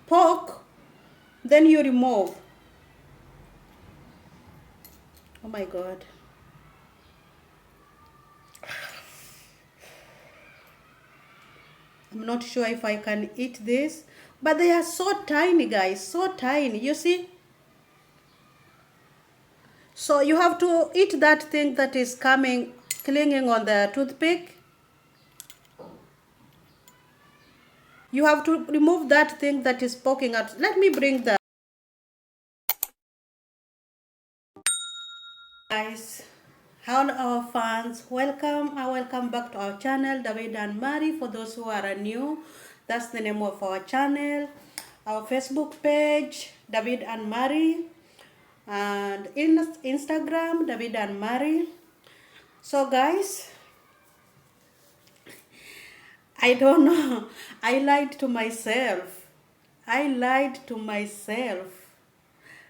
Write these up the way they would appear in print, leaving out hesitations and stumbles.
poke, then you remove. Oh my God. I'm not sure if I can eat this, but they are so tiny, guys, so tiny. You see? So you have to eat that thing that is clinging on the toothpick. You have to remove that thing that is poking out. Let me bring the guys. How our fans, welcome back to our channel, David and Mary. For those who are new, that's the name of our channel. Our Facebook page, David and Mary, and Instagram, David and Mary. So guys, I don't know. I lied to myself. I lied to myself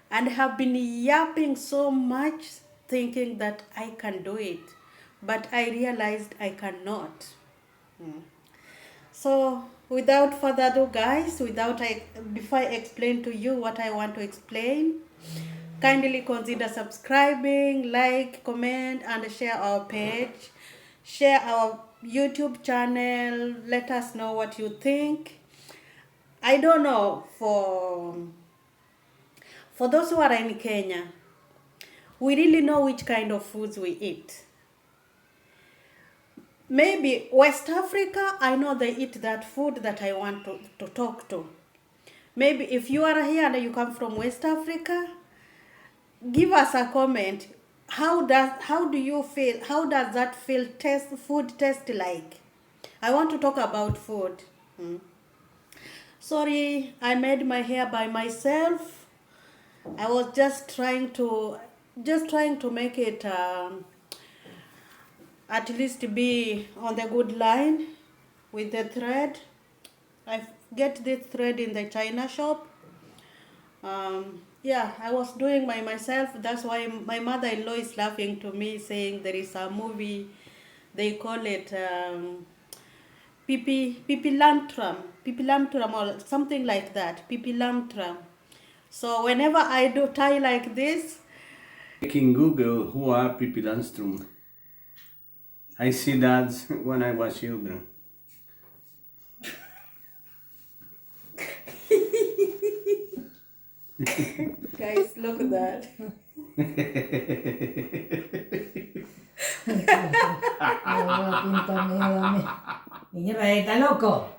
and have been yapping so much thinking that I can do it. But I realized I cannot. So without further ado, guys, before I explain to you what I want to explain, kindly consider subscribing, like, comment, and share our page. Share our YouTube channel. Let us know what you think. I don't know, for those who are in Kenya, we really know which kind of foods we eat. Maybe West Africa, I know they eat that food that I want to talk to. Maybe if you are here and you come from West Africa, give us a comment. How do you feel? How does that food taste like? I want to talk about food. Sorry, I made my hair by myself. I was just trying to make it at least be on the good line with the thread. I get this thread in the China shop. Yeah, I was doing by myself. That's why my mother-in-law is laughing to me, saying there is a movie, they call it Pipi Lamtram or something like that, Pipi Lamtram. So whenever I do tie like this, In Google, who are Pippi Landstrom? I see that when I was children. guys, look at that. Está loco.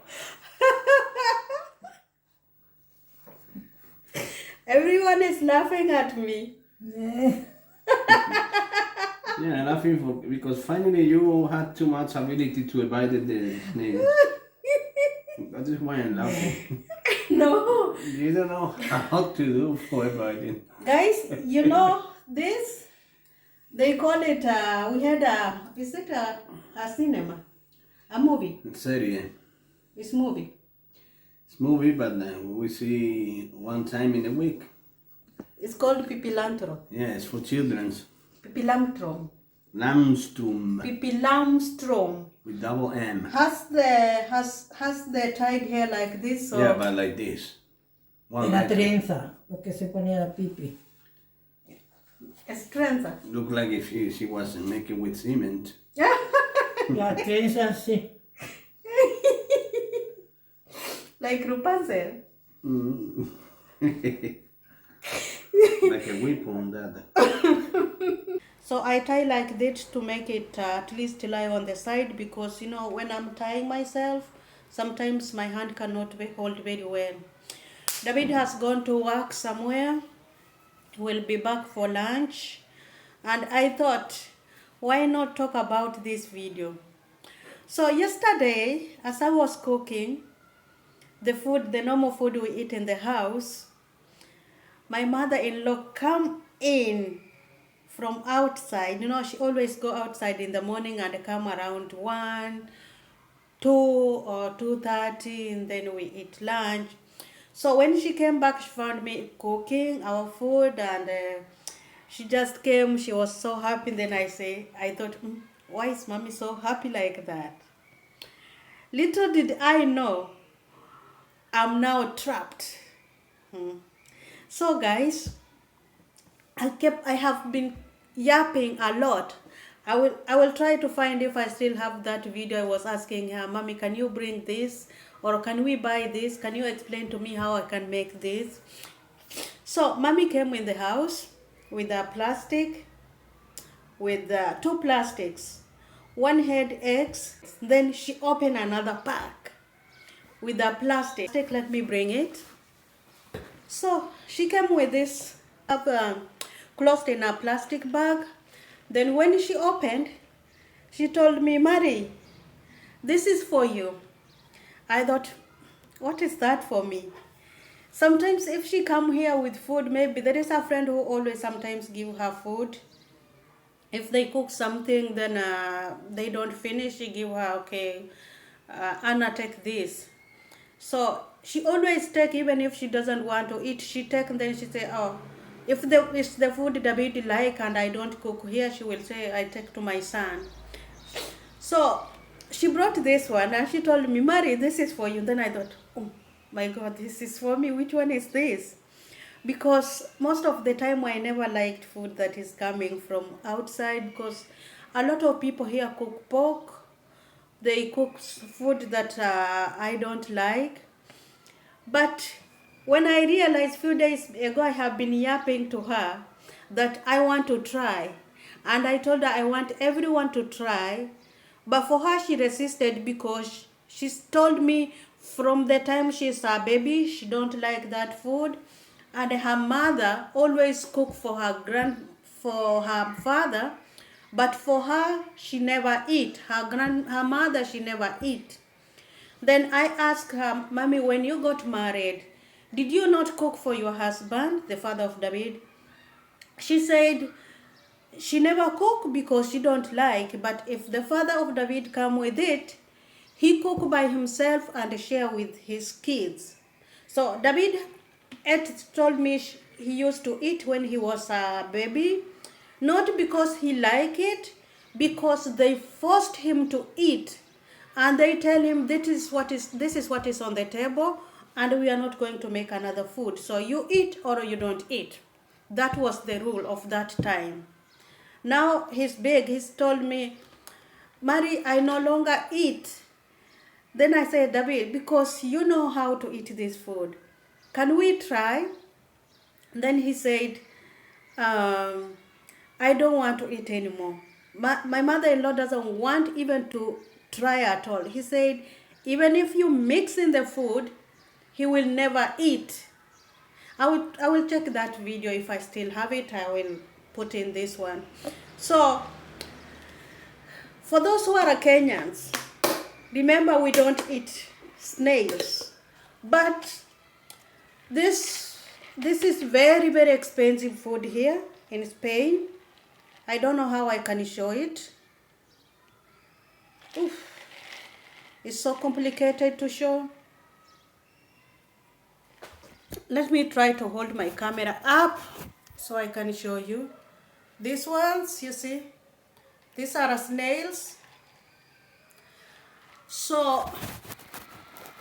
Everyone is laughing at me. Yeah, laughing because finally you had too much ability to evade the snails. That is why I'm laughing. No. You don't know how to do for evading. Guys, you know this? They call it, we had is it a cinema? A movie? Serie. It's movie. It's movie, but we see one time in a week. It's called Pipilantro. Yeah, it's for children's. Pipilantrom. Lamstrom. Pipilamstrom. With double M. Has the tied hair like this? Or? Yeah, but like this. One La like trenza, lo que se ponía la pipi. Estrenza. look like if she was making with cement. La trenza, sí. Like Rapunzel. Like a whip on that. So I tie like this to make it at least lie on the side, because you know when I'm tying myself, sometimes my hand cannot hold very well. David has gone to work somewhere. He will be back for lunch, and I thought, why not talk about this video? So yesterday, as I was cooking the normal food we eat in the house, my mother-in-law come in from outside. You know, she always go outside in the morning and come around 1, 2 or 2:30, and then we eat lunch. So when she came back, she found me cooking our food, and she just came. She was so happy. Then I thought, why is mommy so happy like that? Little did I know, I'm now trapped. So guys, I have been yapping a lot. I will try to find if I still have that video. I was asking her, Mommy, can you bring this? Or can we buy this? Can you explain to me how I can make this? So Mommy came in the house with a plastic, with two plastics. One had eggs. Then she opened another pack with a plastic. Let me bring it. So she came with this closed in a plastic bag. Then when she opened, she told me, Mary, this is for you. I thought, what is that for me? Sometimes if she come here with food, maybe there is a friend who always sometimes give her food. If they cook something, then they don't finish, she give her, okay, Anna, take this. So she always take, even if she doesn't want to eat, she take, and then she say, oh, if it's the food David like and I don't cook here, she will say, I take to my son. So she brought this one and she told me, Mary, this is for you. Then I thought, oh my God, this is for me. Which one is this? Because most of the time I never liked food that is coming from outside, because a lot of people here cook pork. They cook food that I don't like. But when I realized a few days ago, I have been yapping to her that I want to try. And I told her I want everyone to try. But for her, she resisted because she told me from the time she's a baby, she don't like that food. And her mother always cook for her father, but for her, she never eat. Her mother, she never eat. Then I asked her, Mommy, when you got married, did you not cook for your husband, the father of David? She said she never cook because she don't like, but if the father of David come with it, he cook by himself and share with his kids. So David told me he used to eat when he was a baby, not because he liked it, because they forced him to eat. And they tell him this is what is on the table, and we are not going to make another food. So you eat or you don't eat. That was the rule of that time. Now he's big. He's told me, Mary, I no longer eat. Then I said, David, because you know how to eat this food, can we try? Then he said, I don't want to eat anymore. My mother-in-law doesn't want even to try at all. He said, even if you mix in the food, he will never eat. I will check that video. If I still have it, I will put in this one. So for those who are Kenyans, remember we don't eat snails. But this is very, very expensive food here in Spain. I don't know how I can show it. Oof. It's so complicated to show. Let me try to hold my camera up so I can show you. These ones, you see, these are snails. So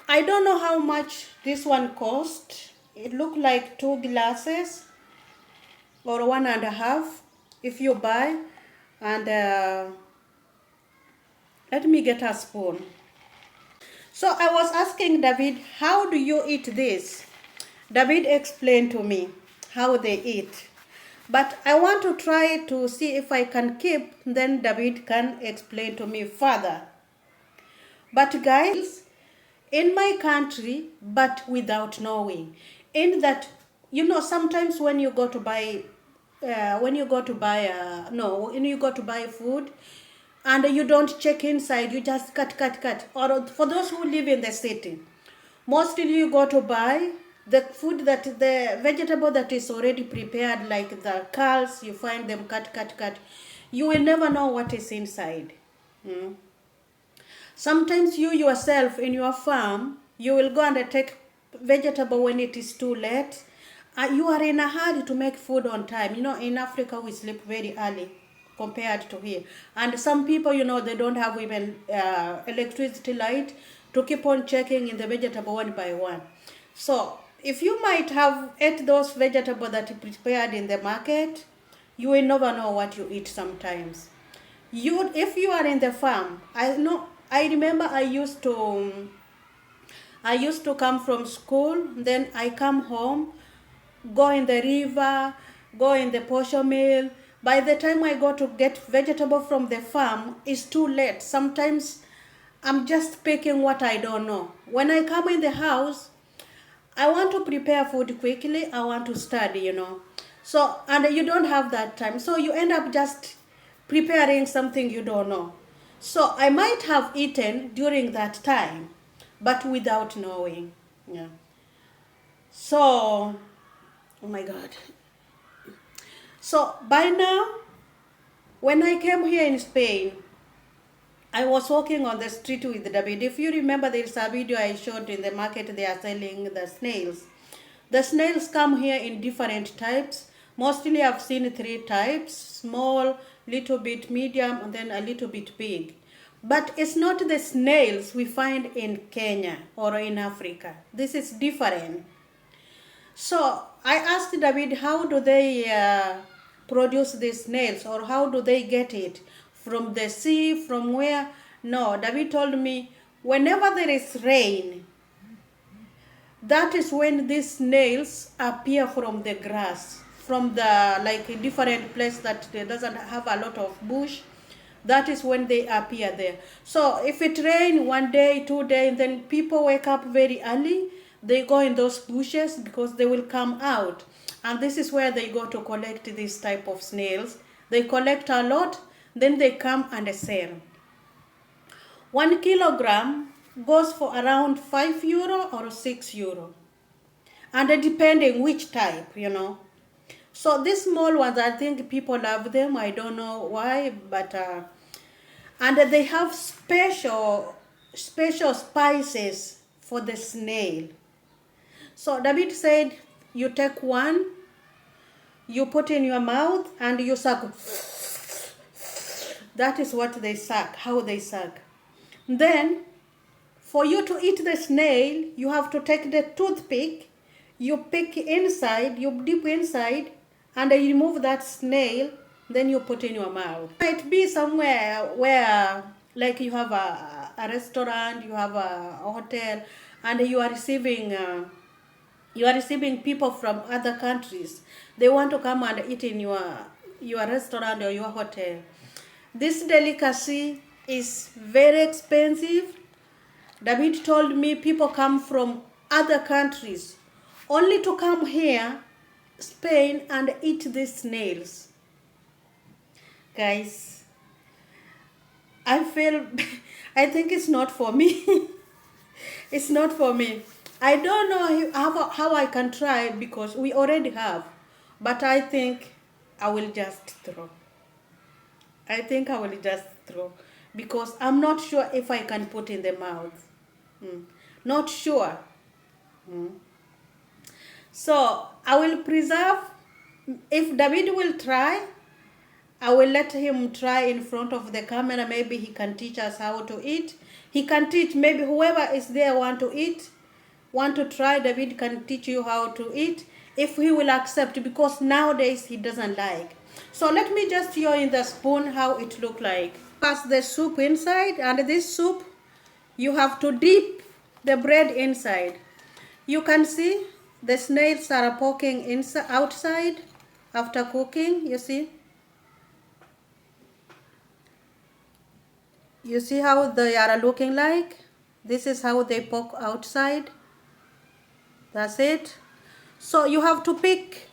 I don't know how much this one cost. It looked like 2 glasses or 1.5 if you buy. And let me get a spoon. So I was asking David, how do you eat this? David explained to me how they eat. But I want to try to see if I can keep, then David can explain to me further. But guys, in my country, but without knowing, in that, sometimes when you go to buy food, and you don't check inside, you just cut. Or for those who live in the city, mostly you go to buy the food, the vegetable that is already prepared, like the curls, you find them cut. You will never know what is inside. Sometimes you yourself in your farm, you will go and take vegetable when it is too late. You are in a hurry to make food on time. In Africa we sleep very early compared to here. And some people, they don't have even electricity light to keep on checking in the vegetable one by one. So if you might have ate those vegetables that you prepared in the market, you will never know what you eat sometimes. If you are in the farm, I remember I used to come from school, then I come home, go in the river, go in the posho mill. By the time I go to get vegetable from the farm, it's too late. Sometimes I'm just picking what I don't know. When I come in the house, I want to prepare food quickly. I want to study. So, and you don't have that time. So you end up just preparing something you don't know. So I might have eaten during that time, but without knowing. Yeah. So, oh my God. So by now, when I came here in Spain, I was walking on the street with David. If you remember, there's a video I showed in the market. They are selling the snails. The snails come here in different types. Mostly I've seen 3 types: small, little bit medium, and then a little bit big. But it's not the snails we find in Kenya or in Africa. This is different. So I asked David, how do they produce these snails, or how do they get it? From the sea, from where? No, David told me whenever there is rain, that is when these snails appear from the grass, from the like different place that doesn't have a lot of bush. That is when they appear there. So if it rains 1 day, 2 days, then people wake up very early. They go in those bushes because they will come out. And this is where they go to collect this type of snails. They collect a lot, then they come and sell. 1 kilogram goes for around €5 or €6. And depending which type. So these small ones, I think people love them. I don't know why, but and they have special spices for the snail. So David said, you take one, you put in your mouth, and you suck. That is what they suck, how they suck. Then, for you to eat the snail, you have to take the toothpick, you pick inside, you dip inside, and you remove that snail, then you put in your mouth. It might be somewhere where, like you have a restaurant, you have a hotel, and you are receiving people from other countries. They want to come and eat in your restaurant or your hotel. This delicacy is very expensive. David told me people come from other countries only to come here, Spain, and eat these snails. Guys, I think it's not for me. It's not for me. I don't know how I can try, because we already have. But I think I will just throw. Because I'm not sure if I can put in the mouth. Not sure. So I will preserve. If David will try, I will let him try in front of the camera. Maybe he can teach us how to eat. He can teach, maybe whoever is there want to try, David can teach you how to eat, if he will accept, because nowadays he doesn't like. So let me just show in the spoon how it look like. Pass the soup inside, and this soup, you have to dip the bread inside. You can see the snails are poking outside after cooking, you see. You see how they are looking like? This is how they poke outside. That's it. So you have to pick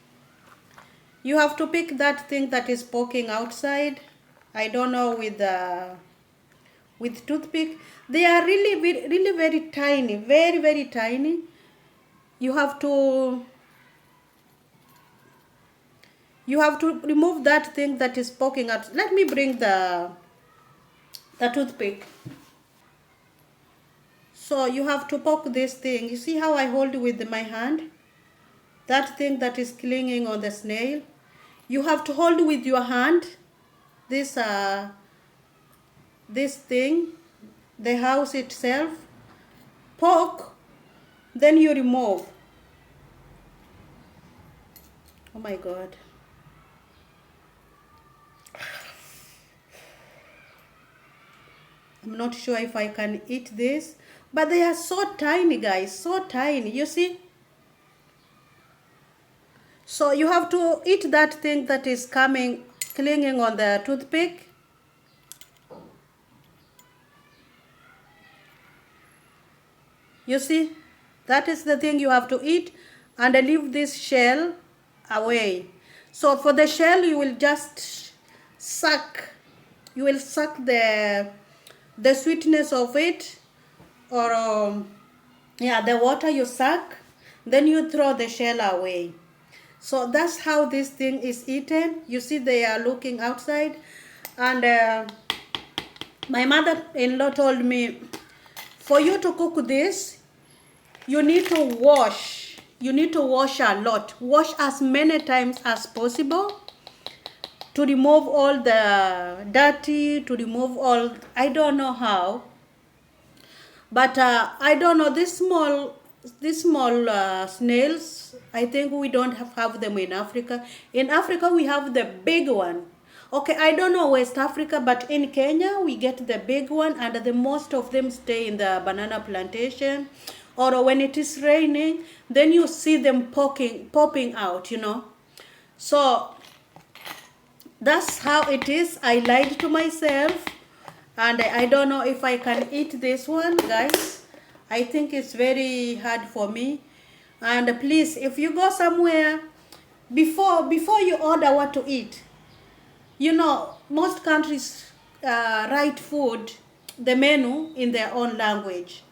that thing that is poking outside. I don't know, with toothpick. They are really very tiny, very tiny. You have to remove that thing that is poking out. Let me bring the toothpick. So you have to poke this thing. You see how I hold with my hand? That thing that is clinging on the snail. You have to hold with your hand this thing, the house itself. Poke, then you remove. Oh my God. I'm not sure if I can eat this, but they are so tiny, guys, so tiny. You see? So you have to eat that thing that is clinging on the toothpick. You see? That is the thing you have to eat, and leave this shell away. So for the shell, you will just suck. You will suck the sweetness of it, or yeah, the water you suck, then you throw the shell away. So that's how this thing is eaten. You see, they are looking outside, and my mother-in-law told me, for you to cook this, you need to wash. You need to wash a lot. Wash as many times as possible to remove all the dirty, to remove all, I don't know how, but I don't know, these small snails, I think we don't have them in Africa. In Africa we have the big one. Okay, I don't know West Africa, but in Kenya we get the big one, and the most of them stay in the banana plantation, or when it is raining, then you see them popping out, you know. So that's how it is. I lied to myself, and I don't know if I can eat this one, guys. I think it's very hard for me. And please, if you go somewhere, before you order what to eat, you know, most countries write food, the menu, in their own language.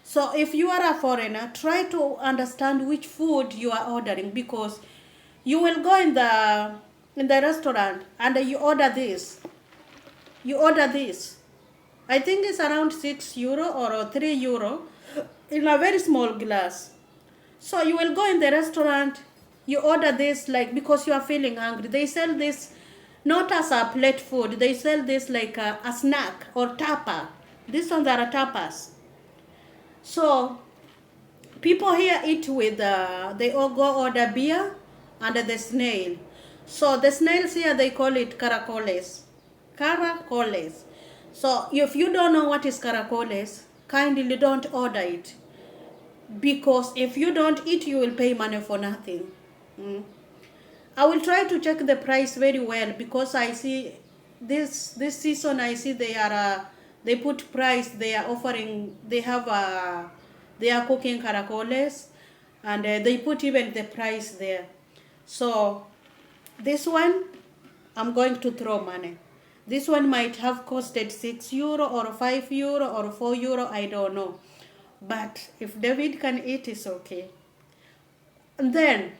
So if you are a foreigner, try to understand which food you are ordering, because you will go in the restaurant and you order this. You order this. I think it's around €6 or €3 in a very small glass. So you will go in the restaurant, you order this, like, because you are feeling hungry. They sell this not as a plate food. They sell this like a snack or tapa. These ones are tapas. So people here eat with, they all go order beer and the snail. So the snails here, they call it caracoles. Caracoles. So if you don't know what is caracoles, kindly don't order it. Because if you don't eat, you will pay money for nothing. I will try to check the price very well, because I see this season, I see they put price, they are offering, they are cooking caracoles, and they put even the price there. So this one, I'm going to throw money. This one might have costed €6 or €5 or €4, I don't know. But if David can eat, it's okay. And then,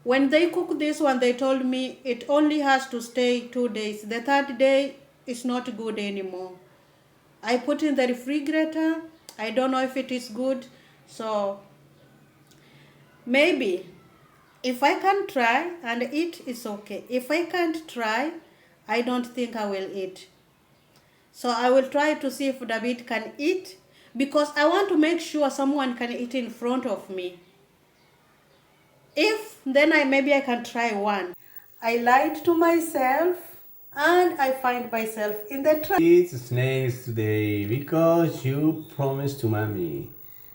when they cook this one, they told me it only has to stay 2 days. The third day is not good anymore. I put in the refrigerator. I don't know if it is good. So maybe if I can try and eat, it's okay. If I can't try, I don't think I will eat. So I will try to see if David can eat, because I want to make sure someone can eat in front of me. If then maybe I can try one. I lied to myself, and I find myself in the trap. Eat snails today because you promised to mommy.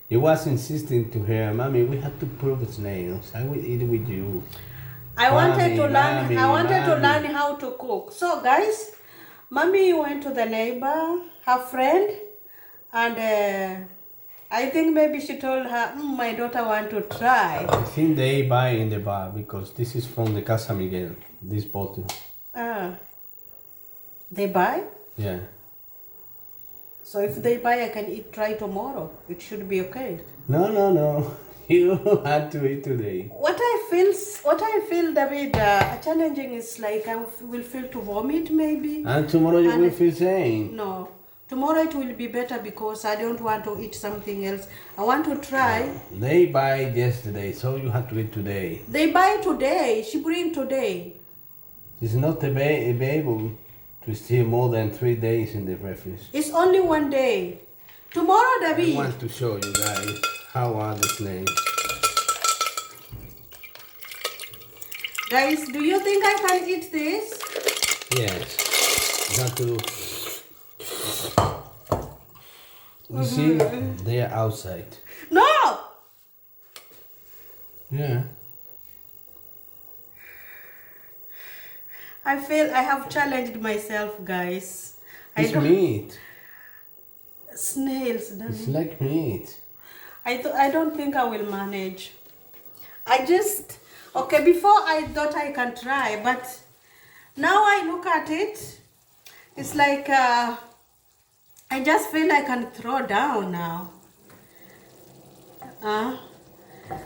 You was insisting to her, mommy, we have to prove snails. I will eat with you. I wanted to Mommy, learn how to cook. So guys, mommy went to the neighbor, her friend, and I think maybe she told her, my daughter want to try. I think they buy in the bar, because this is from the Casa Miguel, this bottle. They buy? Yeah. So if they buy, I can try tomorrow. It should be okay. No. You had to eat today. What I feel, David, challenging is like I will feel to vomit maybe. And tomorrow you will feel same. No. Tomorrow it will be better, because I don't want to eat something else. I want to try. They buy yesterday, so you have to eat today. They buy today. She bring today. It's not able to stay more than 3 days in the refrigerator. It's only 1 day. Tomorrow, David. I want to show you guys how are the snails. Guys, do you think I can eat this? Yes. You have to. You see, they are outside. No! Yeah. I feel I have challenged myself, guys. It's meat. Snails, It's Daddy. like meat. I don't think I will manage. Okay, before I thought I can try, but now I look at it, it's like I just feel I can throw down now.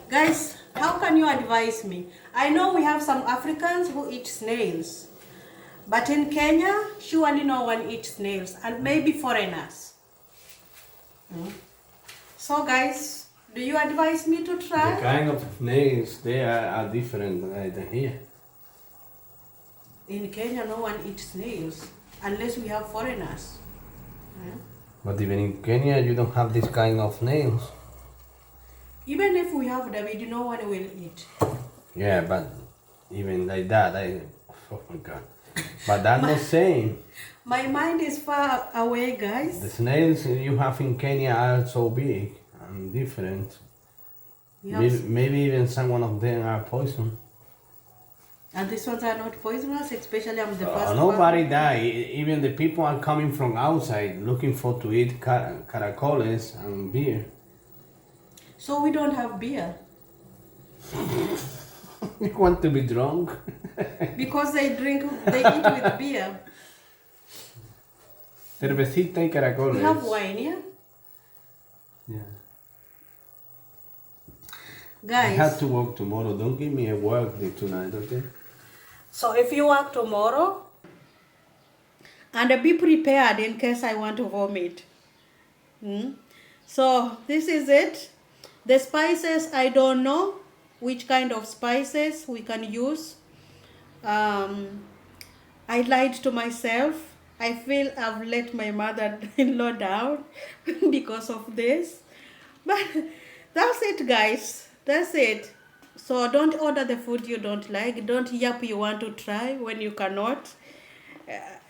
Guys, how can you advise me? I know we have some Africans who eat snails, but in Kenya, surely no one eats snails, and maybe foreigners. So guys, do you advise me to The try? kind of snails there are different than here. In Kenya, no one eats snails unless we have foreigners. But even in Kenya, you don't have this kind of snails. Even if we have them, no one will eat. Yeah, but even like that, oh my god. But that's not same. My mind is far away, The guys. snails you have in Kenya are so big and different. We have, Maybe even some one of them are poison. and these ones are not poisonous, especially I'm the first Nobody one. die. Even the people are coming from outside looking for to eat caracoles and beer. So we don't have beer You want to be drunk? because they eat with beer. Cervecita y caracoles. We have wine, yeah, Yeah. I have guys. to work tomorrow. Don't give me a work day tonight, okay? So if you work tomorrow, and be prepared in case I want to vomit. So this is it. The spices, I don't know which kind of spices we can use. I lied to myself. I feel I've let my mother-in-law down because of this. But that's it, guys. That's it. So don't order the food you don't like. Don't yap you want to try when you cannot.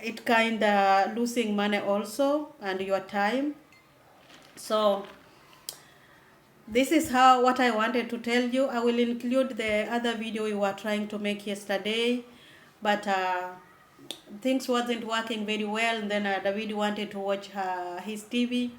It kind of losing money also and your time. So this is what I wanted to tell you. I will include the other video we were trying to make yesterday, but things wasn't working very well, and then David wanted to watch his TV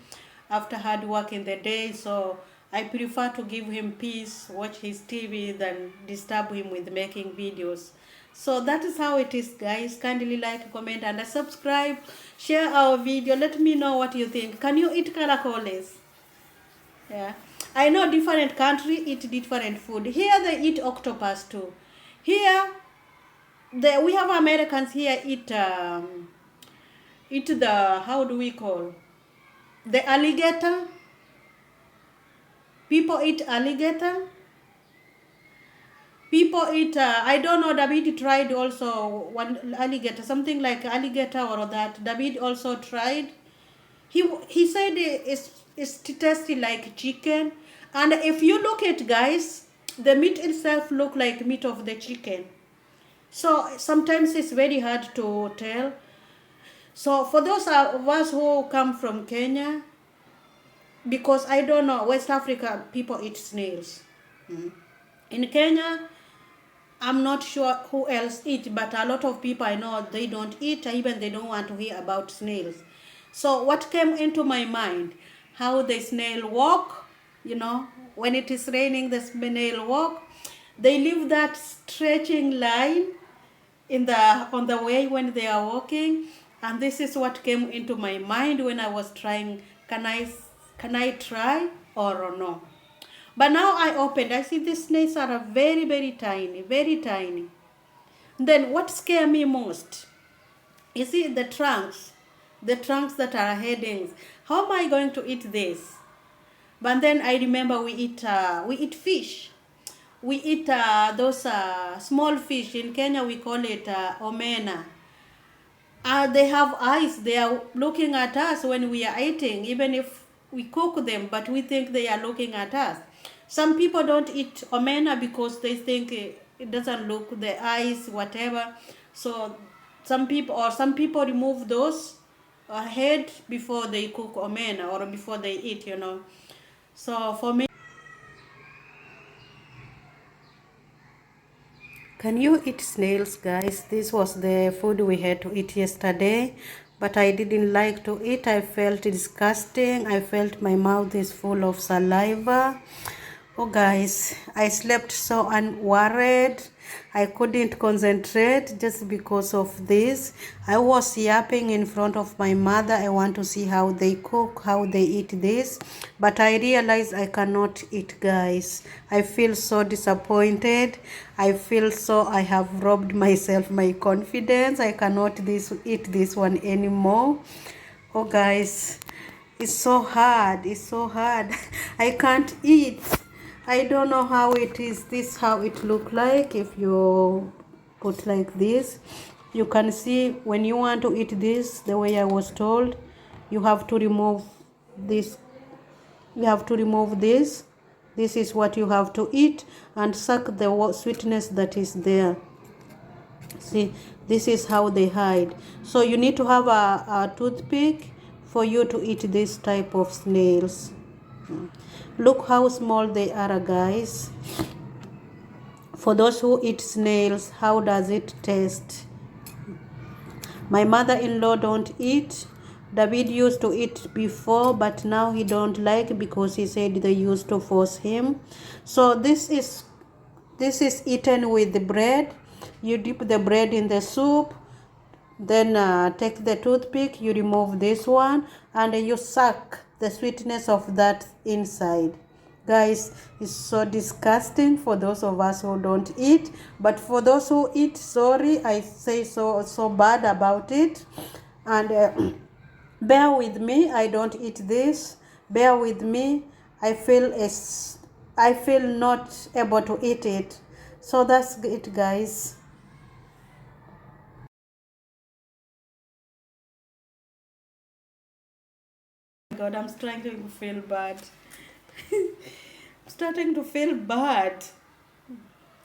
after hard work in the day, so I prefer to give him peace, watch his TV, than disturb him with making videos. So that is how it is, guys. Kindly like, comment, and subscribe. Share our video. Let me know what you think. Can you eat caracoles? Yeah, I know different country eat different food. Here they eat octopus too. Here, we have Americans here eat the, how do we call, the alligator. People eat alligator. People eat, I don't know, David tried also one alligator, something like alligator or that. David also tried. He said it's tasty like chicken. And if you look at, guys, the meat itself look like meat of the chicken. So sometimes it's very hard to tell. So for those of us who come from Kenya, because I don't know, West Africa people eat snails. In Kenya, I'm not sure who else eat, but a lot of people I know, they don't eat, even they don't want to hear about snails. So what came into my mind, how the snail walk, when it is raining, the snail walk, they leave that stretching line on the way when they are walking, and this is what came into my mind when I was trying, can I try or no? But now I opened, I see these snails are very, very tiny, very tiny. Then what scared me most, you see the trunks that are headings. How am I going to eat this? But then I remember we eat fish. We eat those small fish. In Kenya we call it omena. They have eyes. They are looking at us when we are eating, even if we cook them, but we think they are looking at us. Some people don't eat omena because they think it doesn't look the eyes, whatever. So some people remove those head before they cook omena or before they eat, you know. So for me, can you eat snails, guys? This was the food we had to eat yesterday, but I didn't like to eat. I felt disgusting. I felt my mouth is full of saliva. Oh guys, I slept so unworried. I couldn't concentrate just because of this. I was yapping in front of my mother. I want to see how they cook, how they eat this. But I realized I cannot eat, guys. I feel so disappointed. I feel so I have robbed myself my confidence. I cannot eat this one anymore. Oh guys, it's so hard. It's so hard. I can't eat. I don't know how it is. This how it look like if you put like this. You can see when you want to eat this the way I was told, you have to remove this. You have to remove this. This is what you have to eat and suck the sweetness that is there. See, this is how they hide. So you need to have a toothpick for you to eat this type of snails. Look how small they are, guys. For those who eat snails, how does it taste? My mother-in-law don't eat. David used to eat before, but now he don't like because he said they used to force him. So this is eaten with the bread. You dip the bread in the soup, then take the toothpick, you remove this one, and you suck the sweetness of that inside. Guys, it's so disgusting for those of us who don't eat, but for those who eat, sorry, I say so bad about it. And bear with me, I don't eat this. Bear with me. I feel not able to eat it. So that's it, guys. God, I'm starting to feel bad. I'm starting to feel bad.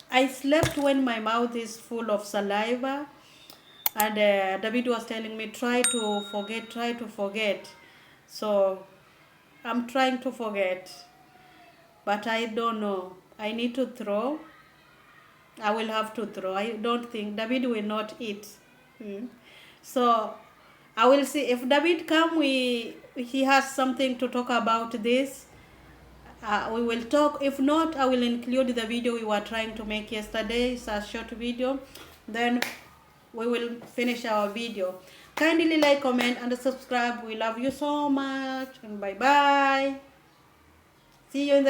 I slept when my mouth is full of saliva, and David was telling me, try to forget, try to forget. So I'm trying to forget, but I don't know. I need to throw. I will have to throw. I don't think David will not eat. So I will see if David come. He has something to talk about this. We will talk. If not, I will include the video we were trying to make yesterday. It's a short video. Then we will finish our video. Kindly like, comment, and subscribe. We love you so much. And bye bye. See you in the